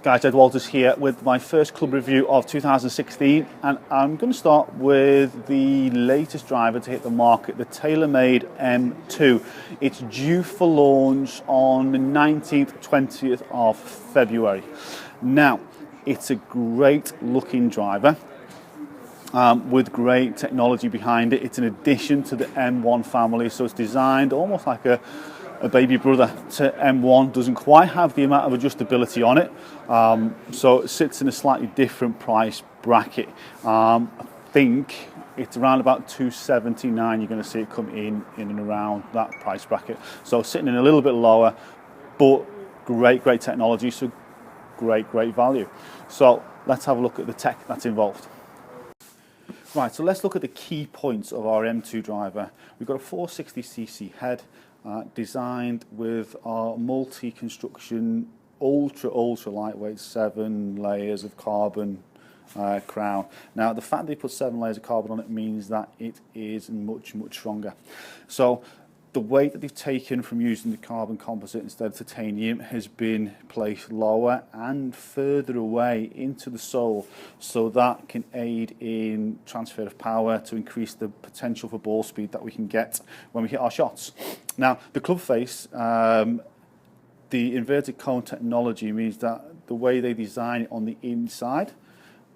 Guys, Ed Walters here with my first club review of 2016, and I'm going to start with the latest driver to hit the market, the TaylorMade M2. It's due for launch on the 19th, 20th of February. Now, it's a great looking driver with great technology behind it. It's an addition to the M1 family, so it's designed almost like a baby brother to M1. Doesn't quite have the amount of adjustability on it, so it sits in a slightly different price bracket. I think it's around about $279. You're going to see it come in and around that price bracket, so sitting in a little bit lower, but great technology, so great value. So let's have a look at the tech that's involved. Right, so let's look at the key points of our M2 driver. We've got a 460cc head, designed with our multi-construction, ultra lightweight 7 layers of carbon crown. Now, the fact they put 7 layers of carbon on it means that it is much stronger. So the weight that they've taken from using the carbon composite instead of titanium has been placed lower and further away into the sole, so that can aid in transfer of power to increase the potential for ball speed that we can get when we hit our shots. Now, the club face, the inverted cone technology means that the way they design it on the inside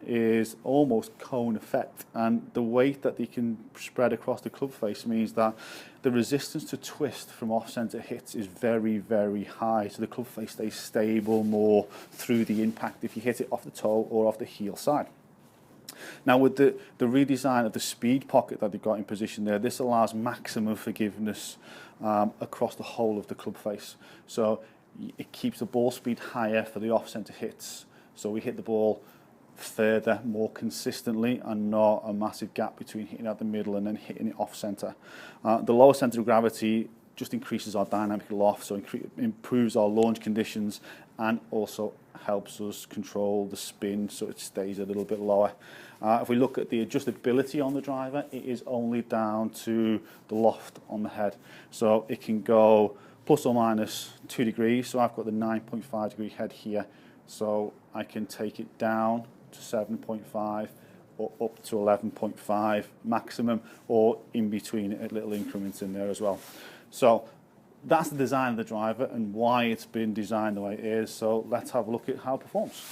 is almost cone effect, and the weight that they can spread across the club face means that the resistance to twist from off-center hits is very high, so the club face stays stable more through the impact if you hit it off the toe or off the heel side. Now, with the redesign of the speed pocket that they've got in position there, this allows maximum forgiveness across the whole of the club face, so it keeps the ball speed higher for the off-center hits, so we hit the ball further, more consistently, and not a massive gap between hitting out the middle and then hitting it off center. The lower center of gravity just increases our dynamic loft, so improves our launch conditions, and also helps us control the spin so it stays a little bit lower. If we look at the adjustability on the driver, it is only down to the loft on the head, so it can go plus or minus 2 degrees. So I've got the 9.5 degree head here, so I can take it down to 7.5 or up to 11.5 maximum, or in between at little increments in there as well. So that's the design of the driver and why it's been designed the way it is. So let's have a look at how it performs.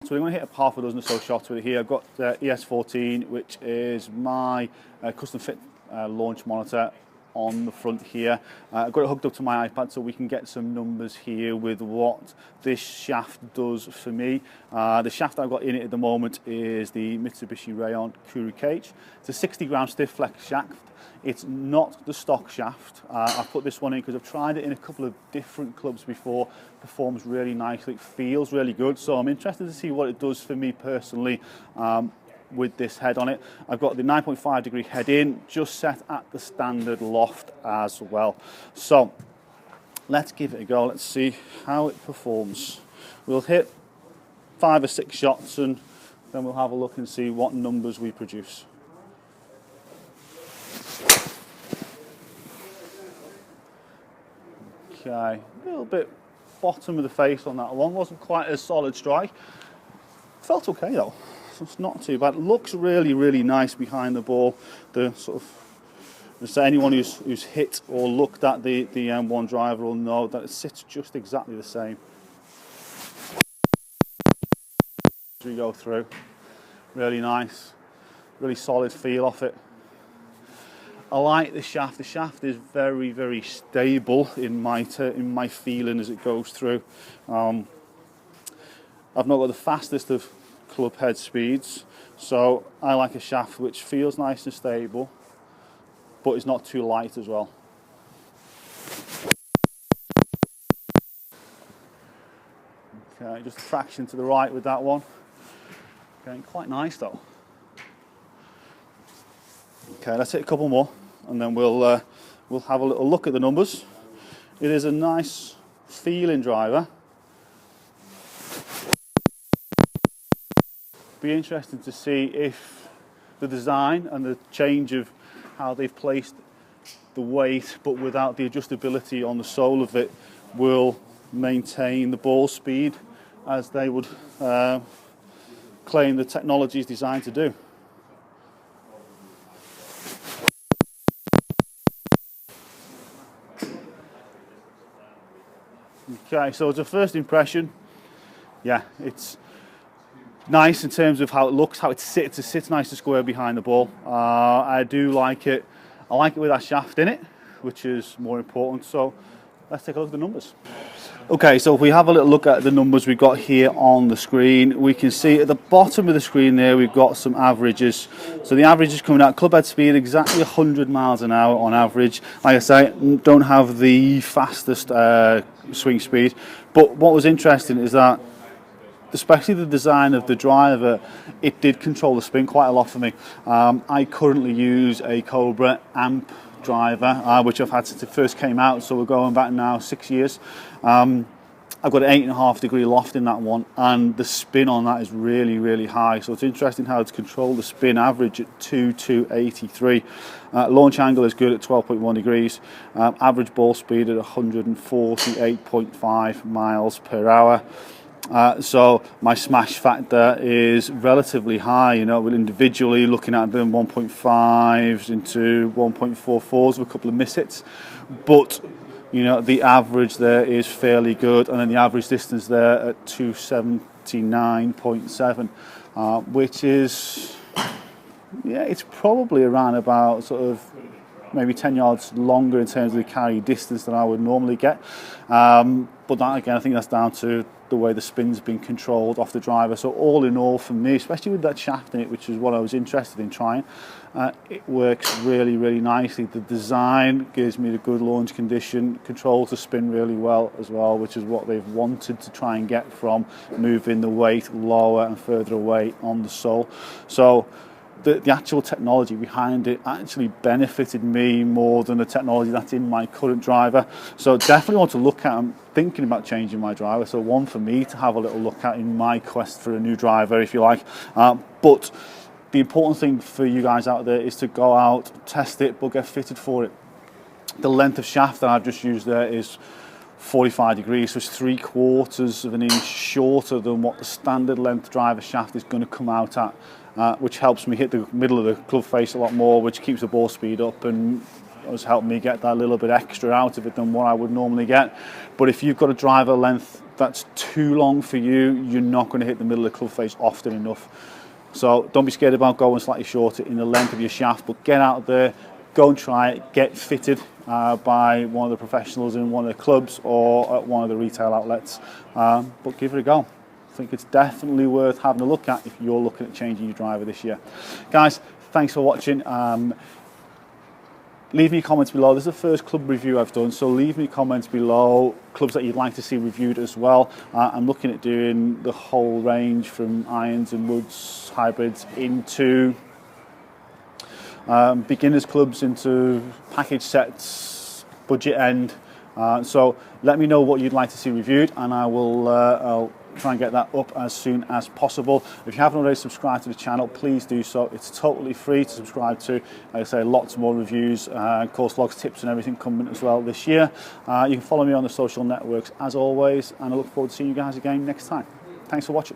So we're going to hit a half a dozen or so shots with it here. I've got ES14, which is my custom fit launch monitor on the front here. I've got it hooked up to my iPad so we can get some numbers here with what this shaft does for me. The shaft I've got in it at the moment is the Mitsubishi Rayon Kuru Cage. It's a 60 gram stiff flex shaft. It's not the stock shaft. I've put this one in because I've tried it in a couple of different clubs before. Performs really nicely, it feels really good, so I'm interested to see what it does for me personally with this head on it. I've got the 9.5 degree head in, just set at the standard loft as well. So let's give it a go. Let's see how it performs. We'll hit 5 or 6 shots and then we'll have a look and see what numbers we produce. Okay, a little bit bottom of the face on that one. Wasn't quite a solid strike. Felt okay though. It's not too bad. It looks really nice behind the ball. The sort of, so anyone who's hit or looked at the M1 driver will know that it sits just exactly the same. As we go through, really nice, really solid feel off it. I like the shaft. The shaft is very stable in my feeling as it goes through. I've not got the fastest of club head speeds, so I like a shaft which feels nice and stable but is not too light as well. Okay, just a fraction to the right with that one. Okay, quite nice though. Okay, let's hit a couple more and then we'll have a little look at the numbers. It is a nice feeling driver. Be interesting to see if the design and the change of how they've placed the weight but without the adjustability on the sole of it will maintain the ball speed as they would claim the technology is designed to do. Okay, so as a first impression, yeah, it's nice in terms of how it looks, how it sits. It sits nice and square behind the ball. I do like it. I like it with that shaft in it, which is more important. So let's take a look at the numbers. Okay, so if we have a little look at the numbers we've got here on the screen, we can see at the bottom of the screen there we've got some averages. So the average is coming out, club head speed exactly 100 miles an hour on average. Like I say, don't have the fastest swing speed, but what was interesting is that especially the design of the driver, it did control the spin quite a lot for me. I currently use a Cobra amp driver, which I've had since it first came out, so we're going back now 6 years. I've got an 8.5 degree loft in that one, and the spin on that is really, really high. So it's interesting how it's controlled the spin average at 283. Launch angle is good at 12.1 degrees. Average ball speed at 148.5 miles per hour. So my smash factor is relatively high, you know, individually looking at them 1.5s into 1.44s with a couple of miss hits, but you know, the average there is fairly good, and then the average distance there at 279.7, which is, yeah, it's probably around about sort of maybe 10 yards longer in terms of the carry distance than I would normally get. But that, again, I think that's down to the way the spin's been controlled off the driver. So all in all, for me, especially with that shaft in it, which is what I was interested in trying, it works really, really nicely. The design gives me the good launch condition, controls the spin really well as well, which is what they've wanted to try and get from moving the weight lower and further away on the sole. So the actual technology behind it actually benefited me more than the technology that's in my current driver. So definitely want to look at, I'm thinking about changing my driver. So one for me to have a little look at in my quest for a new driver, if you like. But the important thing for you guys out there is to go out, test it, but get fitted for it. The length of shaft that I've just used there is 45 degrees, so it's 3/4 of an inch shorter than what the standard length driver shaft is going to come out at. Which helps me hit the middle of the club face a lot more, which keeps the ball speed up and has helped me get that little bit extra out of it than what I would normally get. But if you've got a driver length that's too long for you, you're not going to hit the middle of the club face often enough. So don't be scared about going slightly shorter in the length of your shaft, but get out there, go and try it, get fitted by one of the professionals in one of the clubs or at one of the retail outlets, but give it a go. I think it's definitely worth having a look at if you're looking at changing your driver this year. Guys, thanks for watching. Leave me comments below. This is the first club review I've done, so leave me comments below, clubs that you'd like to see reviewed as well. I'm looking at doing the whole range from irons and woods, hybrids, into beginners clubs, into package sets, budget end. So let me know what you'd like to see reviewed, and I will I'll try and get that up as soon as possible. If you haven't already subscribed to the channel, please do so. It's totally free to subscribe to. Like I say, lots more reviews, course logs, tips and everything coming as well this year. You can follow me on the social networks as always, and I look forward to seeing you guys again next time. Thanks for watching.